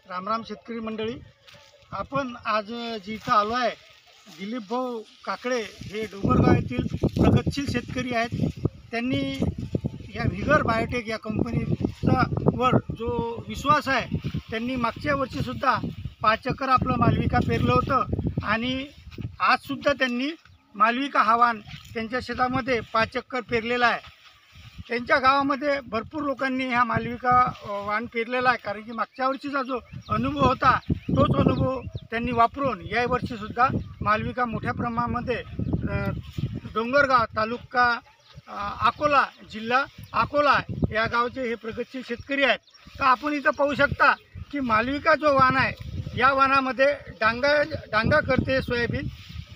रामराम शेतकरी मंडळी, आपण आज जिथं आलो आहे दिलीप भाऊ काकडे हे डोंगरगाव येथील प्रगतशील शेतकरी आहेत। त्यांनी या व्हिगर बायोटेक या कंपनीचा वर जो विश्वास आहे, त्यांनी मागच्या वर्षीसुद्धा 5 एकर आपलं मालविका पेरलं होतं आणि आजसुद्धा त्यांनी मालविका हा वाण त्यांच्या शेतामध्ये 5 एकर पेरलेला आहे। त्यांच्या गावामध्ये भरपूर लोकांनी ह्या मालविका वाण पेरलेला आहे, कारण की मागच्या वर्षीचा जो अनुभव होता तोच अनुभव त्यांनी वापरून या वर्षीसुद्धा मालविका मोठ्या प्रमाणामध्ये डोंगरगाव तालुका अकोला जिल्हा अकोला या गावचे हे प्रगतशील शेतकरी आहेत। तर आपण इथं पाहू शकता की मालविका जो वाण आहे या वाणामध्ये डांगा करते सोयाबीन,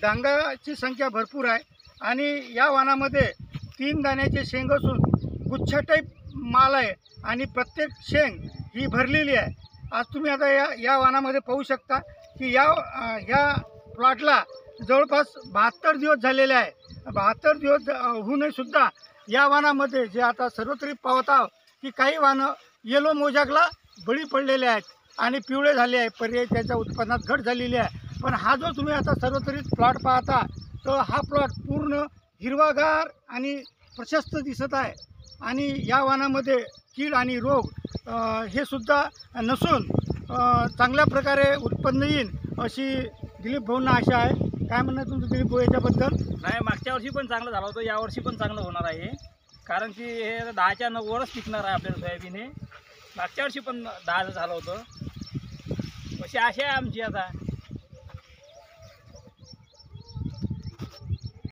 डांगाची संख्या भरपूर आहे आणि या वाणामध्ये 3 दाण्याचे शेंग असून गुच्छ टाईप माल आहे आणि प्रत्येक शेंग ही भरलेली आहे। आज तुम्ही आता या वाणामध्ये पाहू शकता की या प्लॉटला जवळपास 72 दिवस झालेले आहे। 72 दिवस होऊनही सुद्धा या वाणामध्ये जे आता सर्वत्र पाहत आहोत की काही वाणं येलो मोजॅकला बळी पडलेले आहेत आणि पिवळे झाले आहे, पर्याय त्याच्या उत्पन्नात घट झालेली आहे। पण हा जो तुम्ही आता सर्वत्र प्लॉट पाहता तो हा प्लॉट पूर्ण हिरवागार आणि प्रशस्त दिसत आहे आणि या वाणामध्ये कीड आणि रोग हे सुद्धा नसून चांगल्या प्रकारे उत्पन्न येईल अशी दिलीप भाऊंना आशा आहे। काय म्हणणं तुमचं दिलीप भाऊ याच्याबद्दल? नाही, मागच्या वर्षी पण चांगलं झालं होतं, यावर्षी पण चांगलं होणार आहे, कारण की हे 10च्या 9 वरच पिकणार आहे आपल्याला सोयाबीन हे। मागच्या वर्षी पण 10 झालं होतं, अशी आशा आहे आमची आता।